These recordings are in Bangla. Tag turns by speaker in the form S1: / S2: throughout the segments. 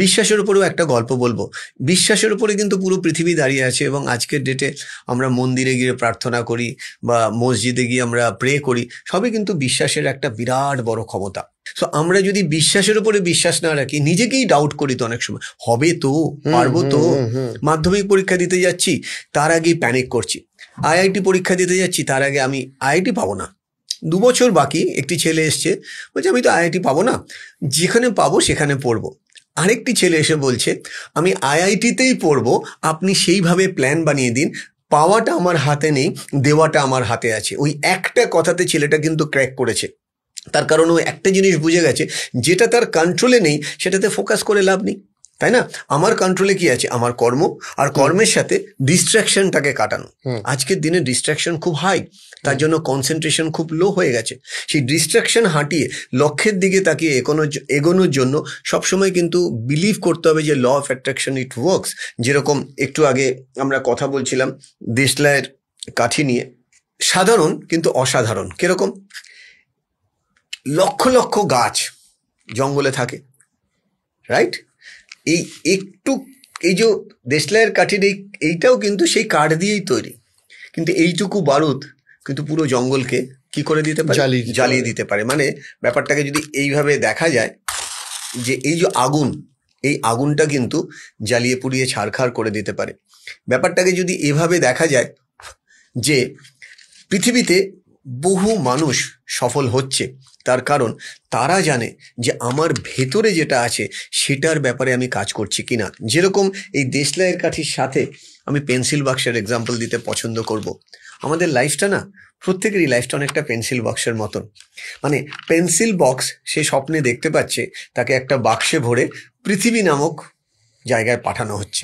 S1: বিশ্বাসের উপরেও একটা গল্প বলবো। বিশ্বাসের উপরে কিন্তু পুরো পৃথিবী দাঁড়িয়ে আছে, এবং আজকের ডেটে আমরা মন্দিরে গিয়ে প্রার্থনা করি বা মসজিদে গিয়ে আমরা প্রে করি, সবই কিন্তু বিশ্বাসের একটা বিরাট বড় ক্ষমতা। সো আমরা যদি বিশ্বাসের উপরে বিশ্বাস না রাখি, নিজেকেই ডাউট করি তো অনেক সময়, হবে তো, পারবো তো। মাধ্যমিক পরীক্ষা দিতে যাচ্ছি, তার আগেই প্যানিক করছি। আইআইটি পরীক্ষা দিতে যাচ্ছি, তার আগে আমি আইআইটি পাবো না, 2 বছর বাকি। একটি ছেলে এসছে, বলছে আমি তো আইআইটি পাবো না, যেখানে পাবো সেখানে পড়বো। আরেকটি ছেলে এসে বলছে আমি আইআইটিতেই পড়বো, আপনি সেইভাবে প্ল্যান বানিয়ে দিন, পাওয়াটা আমার হাতে নেই, দেওয়াটা আমার হাতে আছে। ওই একটা কথাতে ছেলেটা কিন্তু ক্র্যাক করেছে। তার কারণ ও একটা জিনিস বুঝে গেছে, যেটা তার কন্ট্রোলে নেই সেটাতে ফোকাস করে লাভ নেই, তাই না? আমার কন্ট্রোলে কি আছে? আমার কর্ম, আর কর্মের সাথে ডিস্ট্রাকশনটাকে কাটানো। আজকের দিনে ডিস্ট্রাকশন খুব হাই, তার জন্য কনসেন্ট্রেশন খুব লো হয়ে গেছে। সেই ডিস্ট্রাকশন হাঁটিয়ে লক্ষ্যের দিকে তাকিয়ে এগোনোর জন্য সবসময় কিন্তু বিলিভ করতে হবে যে law of attraction it works. যেরকম একটু আগে আমরা কথা বলছিলাম দেশলাইয়ের কাঠি নিয়ে, সাধারণ কিন্তু অসাধারণ। কিরকম? লক্ষ লক্ষ গাছ জঙ্গলে থাকে, রাইট? এই একটু এই যে দেশলাইয়ের কাঠির এইটাও কিন্তু সেই কাঠ দিয়েই তৈরি, কিন্তু এইটুকু বারুদ কিন্তু পুরো জঙ্গলকে কি করে দিতে পারে? জ্বালিয়ে দিতে পারে। মানে ব্যাপারটাকে যদি এইভাবে দেখা যায় যে এই যে আগুন, এই আগুনটা কিন্তু জ্বালিয়ে পুড়িয়ে ছারখার করে দিতে পারে। ব্যাপারটাকে যদি এভাবে দেখা যায় যে পৃথিবীতে বহু মানুষ সফল হচ্ছে, তার কারণ তারা জানে যে আমার ভেতরে যেটা আছে সেটার ব্যাপারে আমি কাজ করছি কিনা। যেরকম এই দেশলাইয়ের কাঠির সাথে আমি পেন্সিল বক্সের এক্সাম্পল দিতে পছন্দ করব। আমাদের লাইফটা না, প্রত্যেকেরই লাইফটা অনেকটা পেন্সিল বক্সের মতন। মানে পেন্সিল বক্স সে স্বপ্নে দেখতে পাচ্ছে তাকে একটা বাক্সে ভরে পৃথিবী নামক জায়গায় পাঠানো হচ্ছে,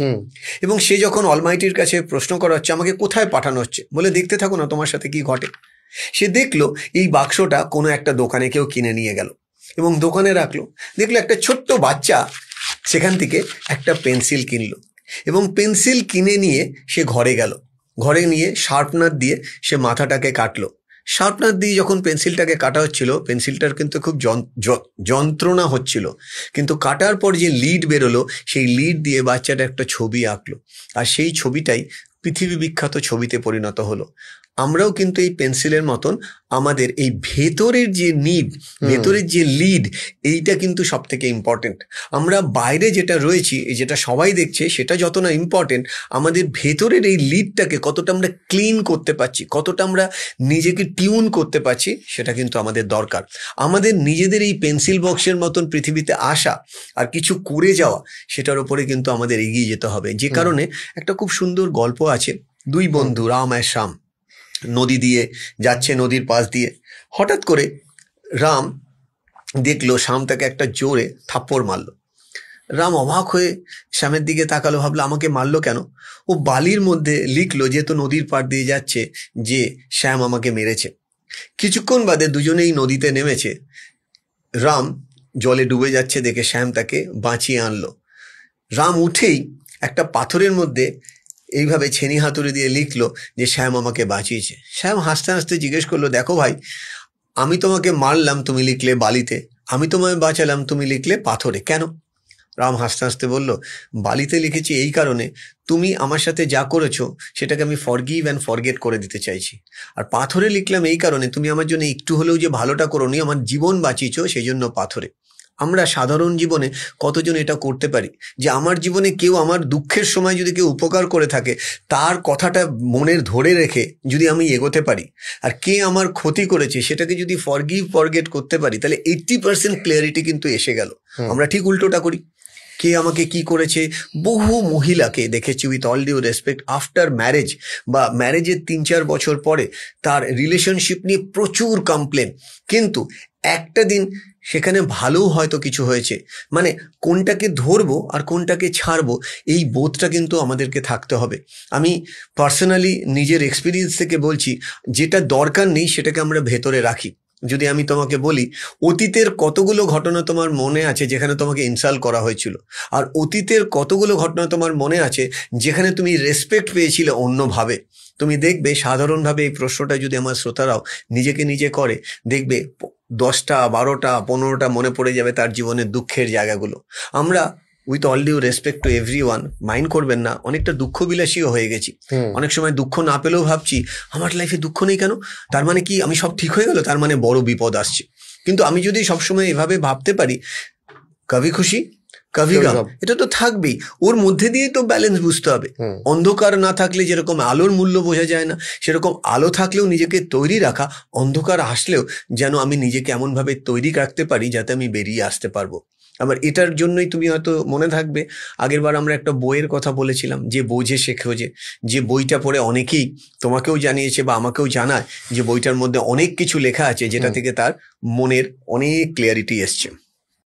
S1: এবং সে যখন অলমাইটির কাছে প্রশ্ন করা হচ্ছে আমাকে কোথায় পাঠানো হচ্ছে, বলে দেখতে থাকো না তোমার সাথে কি ঘটে। সে দেখলো এই বাক্সটা কোনো একটা দোকানে কেউ কিনে নিয়ে গেল এবং দোকানে রাখলো। দেখলো একটা ছোট্ট বাচ্চা সেখান থেকে একটা পেন্সিল কিনলো, এবং পেন্সিল কিনে নিয়ে সে ঘরে গেল। ঘরে নিয়ে শার্পনার দিয়ে সে মাথাটাকে কাটলো। শার্পনার দিয়ে যখন পেন্সিলটাকে কাটা হচ্ছিল, পেন্সিলটার কিন্তু খুব যন্ত্রণা হচ্ছিল, কিন্তু কাটার পর যে লিড বেরোলো, সেই লিড দিয়ে বাচ্চাটা একটা ছবি আঁকলো, আর সেই ছবিটাই পৃথিবী বিখ্যাত ছবিতে পরিণত হলো। আমরাও কিন্তু এই পেন্সিলের মতন আমাদের এই ভেতরের যে নিড, ভেতরের যে লিড, এইটা কিন্তু সব থেকে ইম্পর্টেন্ট। আমরা বাইরে যেটা রয়েছি, যেটা সবাই দেখছে, সেটা যত না ইম্পর্টেন্ট, আমাদের ভেতরের এই লিডটাকে কতটা আমরা ক্লিন করতে পারছি, কতটা আমরা নিজেকে টিউন করতে পারছি, সেটা কিন্তু আমাদের দরকার। আমাদের নিজেদের এই পেন্সিল বক্সের মতন পৃথিবীতে আসা আর কিছু করে যাওয়া, সেটার উপরে কিন্তু আমাদের এগিয়ে যেতে হবে। যে কারণে একটা খুব সুন্দর গল্প আছে, 2 বন্ধু রাম আর শ্যাম নদী দিয়ে যাচ্ছে, নদীর পাশ দিয়ে হঠাৎ করে রাম দেখলো শ্যাম তাকে একটা জোরে থাপ্পড় মারলো। রাম অবাক হয়ে শ্যামের দিকে তাকালো, ভাবলো আমাকে মারলো কেন। ও বালির মধ্যে লিখলো যেহেতু নদীর পাড় দিয়ে যাচ্ছে যে শ্যাম আমাকে মেরেছে। কিছুক্ষণ বাদে দুজনেই নদীতে নেমেছে। রাম জলে ডুবে যাচ্ছে দেখে শ্যাম তাকে বাঁচিয়ে আনলো। রাম উঠেই একটা পাথরের মধ্যে এইভাবে ছেনি হাতুড়ি দিয়ে লিখলো যে শ্যাম আমাকে বাঁচিয়েছে। শ্যাম হাসতে হাসতে জিজ্ঞেস করলো, দেখো ভাই, আমি তোমাকে মারলাম, তুমি লিখলে বালিতে, আমি তোমায় বাঁচালাম, তুমি লিখলে পাথরে, কেন? রাম হাসতে হাসতে বলল, বালিতে লিখেছি এই কারণে, তুমি আমার সাথে যা করেছো সেটাকে আমি ফরগিভ অ্যান্ড ফরগেট করে দিতে চাইছি। আর পাথরে লিখলাম এই কারণে, তুমি আমার জন্য একটু হলেও যে ভালোটা করোনি, আমার জীবন বাঁচিয়েছো, সেই জন্য পাথরে। আমরা সাধারণ জীবনে কতজন এটা করতে পারি যে আমার জীবনে কেউ আমার দুঃখের সময় যদি কেউ উপকার করে থাকে, তার কথাটা মনের ধরে রেখে যদি আমি এগোতে পারি, আর কে আমার ক্ষতি করেছে সেটাকে যদি ফরগিভ ফরগেট করতে পারি, তাহলে 80% ক্লিয়ারিটি কিন্তু এসে গেল। আমরা ঠিক উল্টোটা করি, কে আমাকে কি করেছে। বহু মহিলাকে দেখেছি, with all due respect, after marriage বা ম্যারেজের 3-4 বছর পরে তার রিলেশনশিপ নিয়ে প্রচুর কমপ্লেন, কিন্তু একটা দিন সেখানে ভালোও হয়তো কিছু হয়েছে। মানে কোনটাকে ধরবো আর কোনটাকে ছাড়বো, এই বোধটা কিন্তু আমাদেরকে থাকতে হবে। আমি পার্সোনালি নিজের এক্সপিরিয়েন্স থেকে বলছি, যেটা দরকার নেই সেটাকে আমরা ভেতরে রাখি। যদি আমি তোমাকে বলি, অতীতের কতগুলো ঘটনা তোমার মনে আছে যেখানে তোমাকে ইনসাল্ট করা হয়েছিল, আর অতীতের কতগুলো ঘটনা তোমার মনে আছে যেখানে তুমি রেসপেক্ট পেয়েছিলে অন্যভাবে। তুমি দেখবে সাধারণভাবে এই প্রশ্নটা যদি আমার শ্রোতারাও নিজেকে নিজে করে, দেখবে 10টা 12টা 15টা মনে পড়ে যাবে তার জীবনের দুঃখের জায়গাগুলো। আমরা with all due respect to everyone, mind করবেন না, অনেকটা দুঃখ বিলাসীও হয়ে গেছি। অনেক সময় দুঃখ না পেলেও ভাবছি আমার লাইফে দুঃখ নেই কেন, তার মানে কি আমি সব ঠিক হয়ে গেল, তার মানে বড় বিপদ আসছে। কিন্তু আমি যদি সবসময় এভাবে ভাবতে পারি কভি খুশি কভি গম, এটা তো থাকবেই, ওর মধ্যে দিয়েই তো ব্যালেন্স বুঝতে হবে। অন্ধকার না থাকলে যেরকম আলোর মূল্য বোঝা যায় না, সেরকম আলো থাকলেও নিজেকে তৈরি রাখা, অন্ধকার আসলেও যেন আমি নিজেকে এমনভাবে তৈরি রাখতে পারি যাতে আমি বেরিয়ে আসতে পারবো। আবার এটার জন্যই তুমি হয়তো মনে থাকবে আগের বার আমরা একটা বইয়ের কথা বলেছিলাম, যে বোঝে সে খোঁজে, যে বইটা পড়ে অনেকেই তোমাকেও জানিয়েছে বা আমাকেও জানায় যে বইটার মধ্যে অনেক কিছু লেখা আছে যেটা থেকে তার মনের অনেক ক্লিয়ারিটি এসছে।